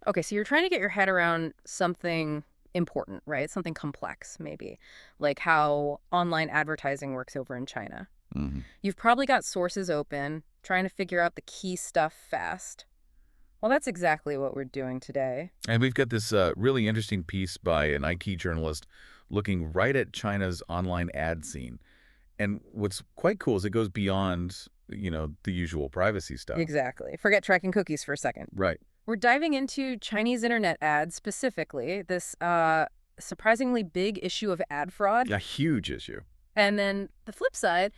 Okay, so you're trying to get your head around something important, right? Something complex, maybe, like how online advertising works over in China. Hmm. You've probably got sources open, trying to figure out the key stuff fast. Well, that's exactly what we're doing today. And we've got this really interesting piece by an IT journalist looking right at China's online ad scene. And what's quite cool is it goes beyond, the usual privacy stuff. Exactly. Forget tracking cookies for a second. Right. We're diving into Chinese internet ads specifically, this surprisingly big issue of ad fraud. A huge issue. And then the flip side,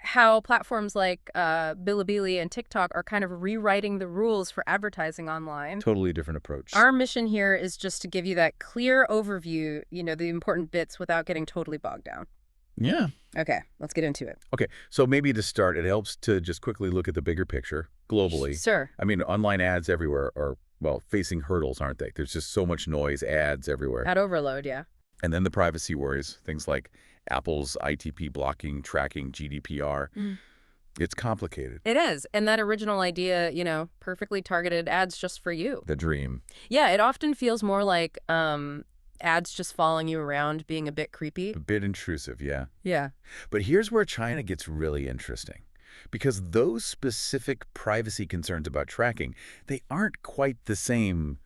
how platforms like Bilibili and TikTok are kind of rewriting the rules for advertising online. Totally different approach. Our mission here is just to give you that clear overview, the important bits without getting totally bogged down. Yeah. Okay, let's get into it. Okay. So maybe to start, it helps to just quickly look at the bigger picture globally. Sure. I mean, online ads everywhere are, well, facing hurdles, aren't they? There's just so much noise, ads everywhere. Ad overload, yeah. And then the privacy worries, things like Apple's ITP blocking, tracking, GDPR. It's complicated. It is. And that original idea, perfectly targeted ads just for you. The dream. Yeah, it often feels more like ads just following you around being a bit creepy. A bit intrusive, yeah. Yeah. But here's where China gets really interesting. Because those specific privacy concerns about tracking, they aren't quite the same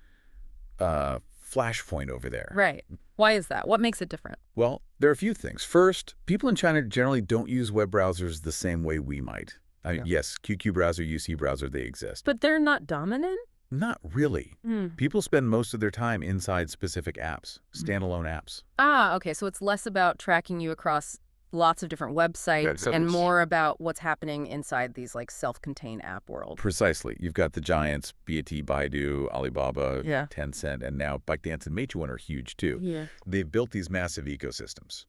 flashpoint over there. Right. Why is that? What makes it different? Well, there are a few things. First, people in China generally don't use web browsers the same way we might. Yeah. Yes, QQ browser, UC browser, they exist. But they're not dominant? Not really. Hmm. People spend most of their time inside specific apps, standalone apps. Ah, okay. So it's less about tracking you across lots of different websites and more about what's happening inside these like self-contained app world. Precisely. You've got the giants, BAT, Baidu, Alibaba, Yeah. Tencent, and now ByteDance and Meituan are huge too. Yeah. They've built these massive ecosystems.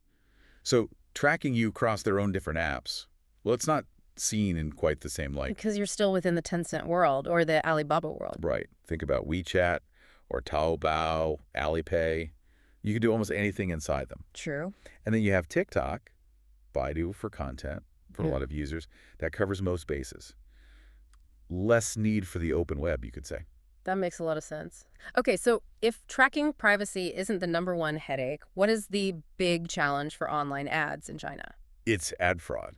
So tracking you across their own different apps, well, it's not seen in quite the same light. Because you're still within the Tencent world or the Alibaba world. Right. Think about WeChat or Taobao, Alipay. You can do almost anything inside them. True. And then you have TikTok, Baidu for content, for a lot of users, that covers most bases. Less need for the open web, you could say. That makes a lot of sense. Okay, so if tracking privacy isn't the #1 headache, what is the big challenge for online ads in China? It's ad fraud,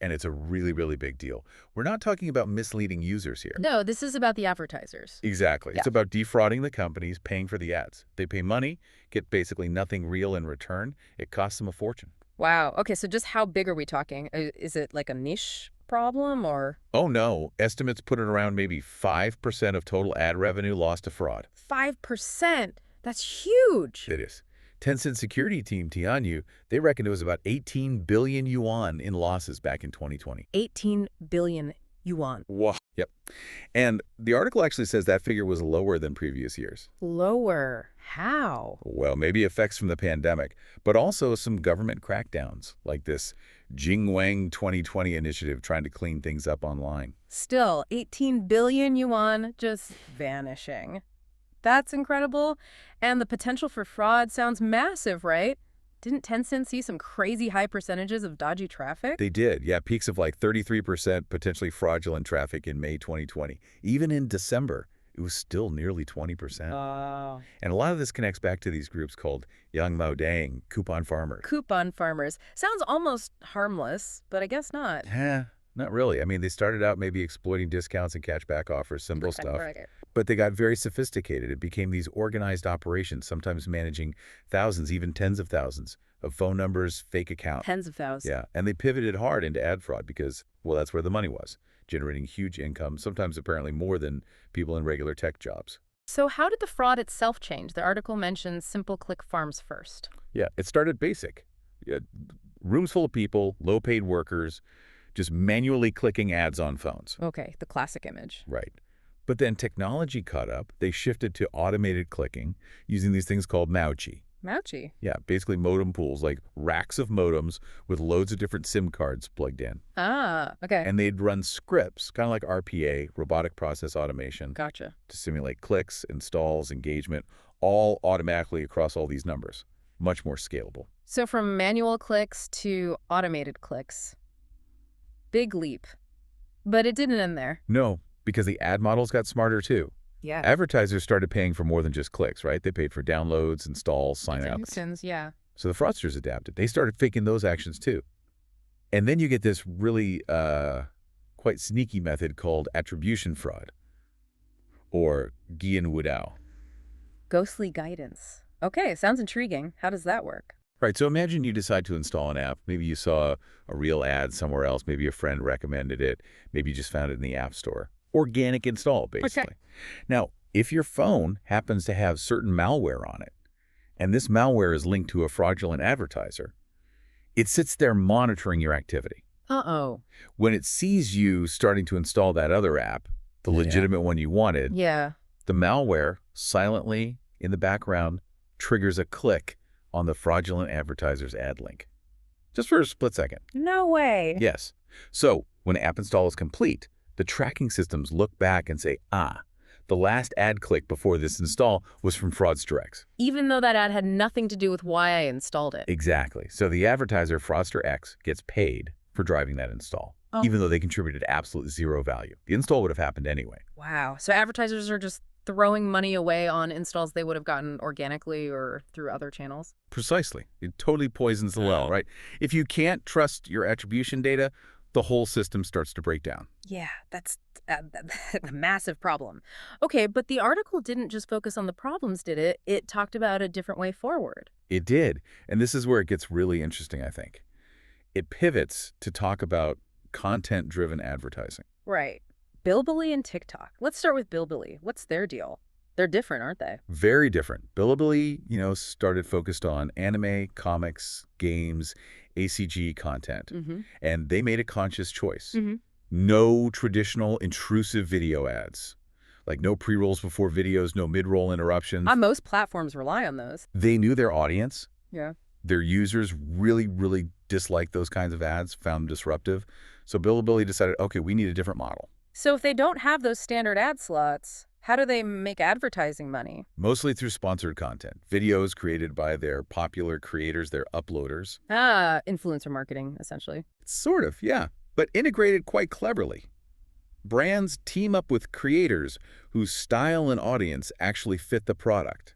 and it's a really, really big deal. We're not talking about misleading users here. No, this is about the advertisers. Exactly. Yeah. It's about defrauding the companies paying for the ads. They pay money, get basically nothing real in return. It costs them a fortune. Wow. Okay, so just how big are we talking? Is it like a niche problem or? Oh, no. Estimates put it around maybe 5% of total ad revenue lost to fraud. 5%? That's huge. It is. Tencent security team, Tianyu, they reckon it was about 18 billion yuan in losses back in 2020. 18 billion yuan. Wow. Yep. And the article actually says that figure was lower than previous years. Lower. How? Well, maybe effects from the pandemic, but also some government crackdowns, like this Jingwang 2020 initiative trying to clean things up online. Still, 18 billion yuan just vanishing. That's incredible. And the potential for fraud sounds massive, right? Didn't Tencent see some crazy high percentages of dodgy traffic? They did, yeah, peaks of like 33% potentially fraudulent traffic in May 2020. Even in December, it was still nearly 20%. Oh. And a lot of this connects back to these groups called Yang Mao Dang, coupon farmers. Coupon farmers. Sounds almost harmless, but I guess not. Not really. I mean, they started out maybe exploiting discounts and cashback offers, simple stuff. Right. But they got very sophisticated. It became these organized operations, sometimes managing thousands, even tens of thousands of phone numbers, fake accounts. Tens of thousands. Yeah, and they pivoted hard into ad fraud because, well, that's where the money was, generating huge income, sometimes apparently more than people in regular tech jobs. So how did the fraud itself change? The article mentions simple click farms first. Yeah, it started basic. Yeah, rooms full of people, low-paid workers, just manually clicking ads on phones. Okay, the classic image. Right. But then technology caught up. They shifted to automated clicking using these things called Maochi. Maochi. Yeah, basically modem pools, like racks of modems with loads of different SIM cards plugged in. Ah, okay. And they'd run scripts, kind of like RPA, robotic process automation, Gotcha. to simulate clicks, installs, engagement, all automatically across all these numbers. Much more scalable. So from manual clicks to automated clicks. Big leap. But it didn't end there. No, because the ad models got smarter too. Yeah. Advertisers started paying for more than just clicks, right? They paid for downloads, installs, signups. Attentions, yeah. So the fraudsters adapted. They started faking those actions too. And then you get this really quite sneaky method called attribution fraud, or Guillen Woodau. Ghostly guidance. Okay, sounds intriguing. How does that work? Right, so imagine you decide to install an app. Maybe you saw a real ad somewhere else. Maybe a friend recommended it. Maybe you just found it in the App Store. Organic install, basically. Now, if your phone happens to have certain malware on it, and this malware is linked to a fraudulent advertiser, it sits there monitoring your activity. Uh-oh. When it sees you starting to install that other app, the legitimate one you wanted, Yeah. the malware silently in the background triggers a click on the fraudulent advertiser's ad link. Just for a split second. No way. Yes. So when app install is complete, the tracking systems look back and say, the last ad click before this install was from Fraudster X. Even though that ad had nothing to do with why I installed it. Exactly. So the advertiser, Fraudster X, gets paid for driving that install, even though they contributed absolute zero value. The install would have happened anyway. Wow. So advertisers are just throwing money away on installs they would have gotten organically or through other channels? Precisely. It totally poisons the well, right? If you can't trust your attribution data, the whole system starts to break down. Yeah, that's a massive problem. Okay, but the article didn't just focus on the problems, did it? It talked about a different way forward. It did. And this is where it gets really interesting, I think. It pivots to talk about content-driven advertising. Right. Bilibili and TikTok. Let's start with Bilibili. What's their deal? They're different, aren't they? Very different. Bilibili, started focused on anime, comics, games, ACG content. And they made a conscious choice. No traditional intrusive video ads. Like no pre-rolls before videos, no mid-roll interruptions. Most platforms rely on those. They knew their audience. Yeah. Their users really, really disliked those kinds of ads, found them disruptive. So Bilibili decided, okay, we need a different model. So if they don't have those standard ad slots, how do they make advertising money? Mostly through sponsored content. Videos created by their popular creators, their uploaders. Influencer marketing, essentially. Sort of, yeah, but integrated quite cleverly. Brands team up with creators whose style and audience actually fit the product.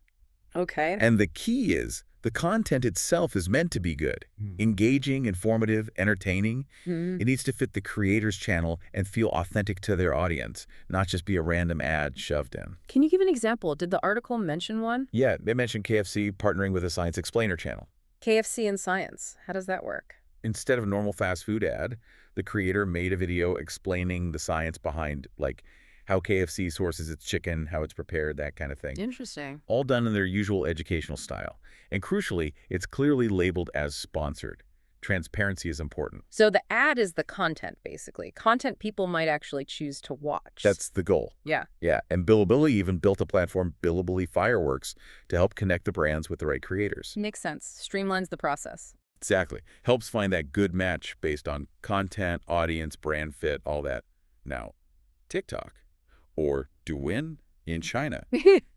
Okay. And the key is the content itself is meant to be good, engaging, informative, entertaining. It needs to fit the creator's channel and feel authentic to their audience, not just be a random ad shoved in. Can you give an example? Did the article mention one? Yeah, they mentioned KFC partnering with a Science Explainer channel. KFC and science. How does that work? Instead of a normal fast food ad, the creator made a video explaining the science behind, like, how KFC sources its chicken, how it's prepared, that kind of thing. Interesting. All done in their usual educational style. And crucially, it's clearly labeled as sponsored. Transparency is important. So the ad is the content, basically. Content people might actually choose to watch. That's the goal. Yeah. Yeah, and Bilibili even built a platform, Bilibili Fireworks, to help connect the brands with the right creators. Makes sense. Streamlines the process. Exactly. Helps find that good match based on content, audience, brand fit, all that. Now, TikTok, or Douyin in China,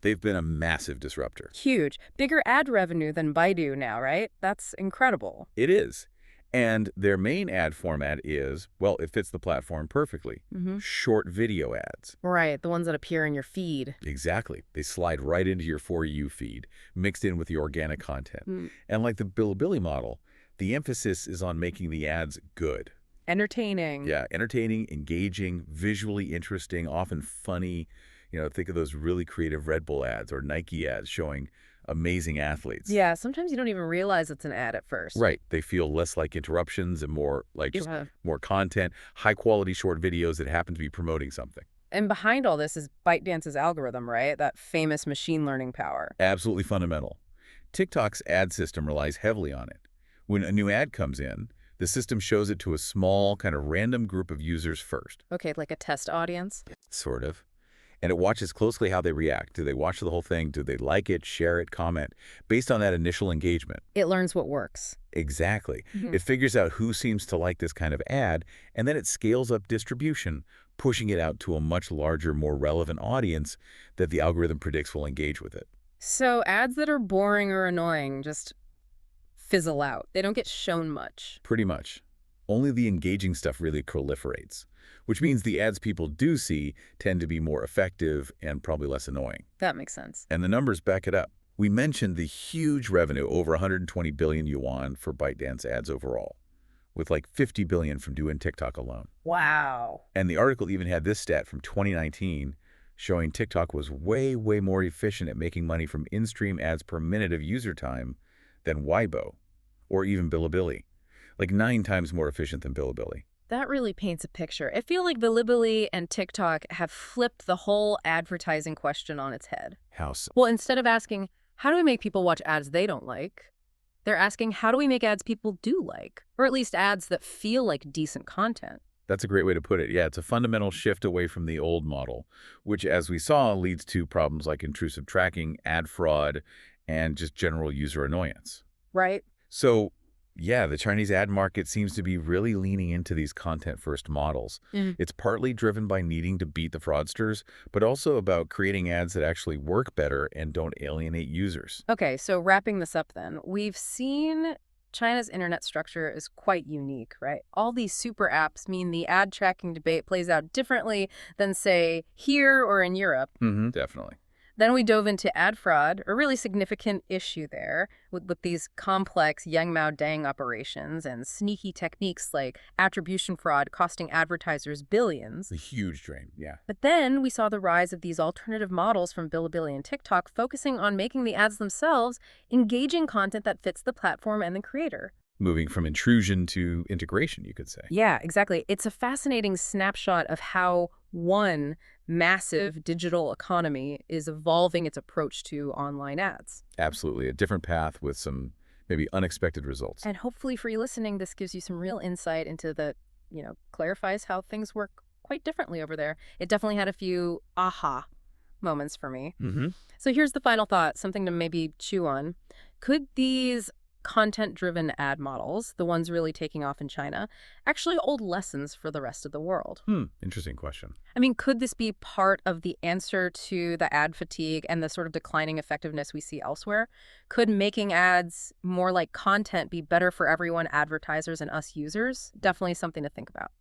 they've been a massive disruptor. Huge. Bigger ad revenue than Baidu now, right? That's incredible. It is. And their main ad format is, well, it fits the platform perfectly. Short video ads. Right, the ones that appear in your feed. Exactly. They slide right into your For You feed, mixed in with the organic content. And like the Bilibili model, the emphasis is on making the ads good. Entertaining. Yeah, entertaining, engaging, visually interesting, often funny. Think of those really creative Red Bull ads or Nike ads showing amazing athletes. Yeah, sometimes you don't even realize it's an ad at first. Right. They feel less like interruptions and more like just more content, high-quality short videos that happen to be promoting something. And behind all this is ByteDance's algorithm, right? That famous machine learning power. Absolutely fundamental. TikTok's ad system relies heavily on it. When a new ad comes in, the system shows it to a small, kind of random group of users first. Okay, like a test audience? Sort of. And it watches closely how they react. Do they watch the whole thing? Do they like it, share it, comment? Based on that initial engagement. It learns what works. Exactly. It figures out who seems to like this kind of ad, and then it scales up distribution, pushing it out to a much larger, more relevant audience that the algorithm predicts will engage with it. So ads that are boring or annoying just fizzle out. They don't get shown much. Pretty much. Only the engaging stuff really proliferates, which means the ads people do see tend to be more effective and probably less annoying. That makes sense. And the numbers back it up. We mentioned the huge revenue, over 120 billion yuan for ByteDance ads overall, with like 50 billion from Douyin TikTok alone. Wow. And the article even had this stat from 2019 showing TikTok was way, way more efficient at making money from in-stream ads per minute of user time than Weibo or even Bilibili. Like 9 times more efficient than Bilibili. That really paints a picture. I feel like Bilibili and TikTok have flipped the whole advertising question on its head. How so? Well, instead of asking, how do we make people watch ads they don't like? They're asking, how do we make ads people do like? Or at least ads that feel like decent content. That's a great way to put it. Yeah, it's a fundamental shift away from the old model, which, as we saw, leads to problems like intrusive tracking, ad fraud, and just general user annoyance. Right? So, yeah, the Chinese ad market seems to be really leaning into these content-first models. It's partly driven by needing to beat the fraudsters, but also about creating ads that actually work better and don't alienate users. Okay, so wrapping this up then, we've seen China's internet structure is quite unique, right? All these super apps mean the ad tracking debate plays out differently than, say, here or in Europe. Definitely. Then we dove into ad fraud, a really significant issue there with these complex Yang Mao Dang operations and sneaky techniques like attribution fraud costing advertisers billions. A huge drain, yeah. But then we saw the rise of these alternative models from Bilibili and TikTok focusing on making the ads themselves engaging content that fits the platform and the creator. Moving from intrusion to integration, you could say. Yeah, exactly. It's a fascinating snapshot of how one massive digital economy is evolving its approach to online ads. Absolutely. A different path with some maybe unexpected results. And hopefully for you listening, this gives you some real insight into clarifies how things work quite differently over there. It definitely had a few aha moments for me. So here's the final thought, something to maybe chew on. Could these content-driven ad models, the ones really taking off in China, actually hold lessons for the rest of the world? Interesting question. I mean, could this be part of the answer to the ad fatigue and the sort of declining effectiveness we see elsewhere? Could making ads more like content be better for everyone, advertisers and us users? Definitely something to think about.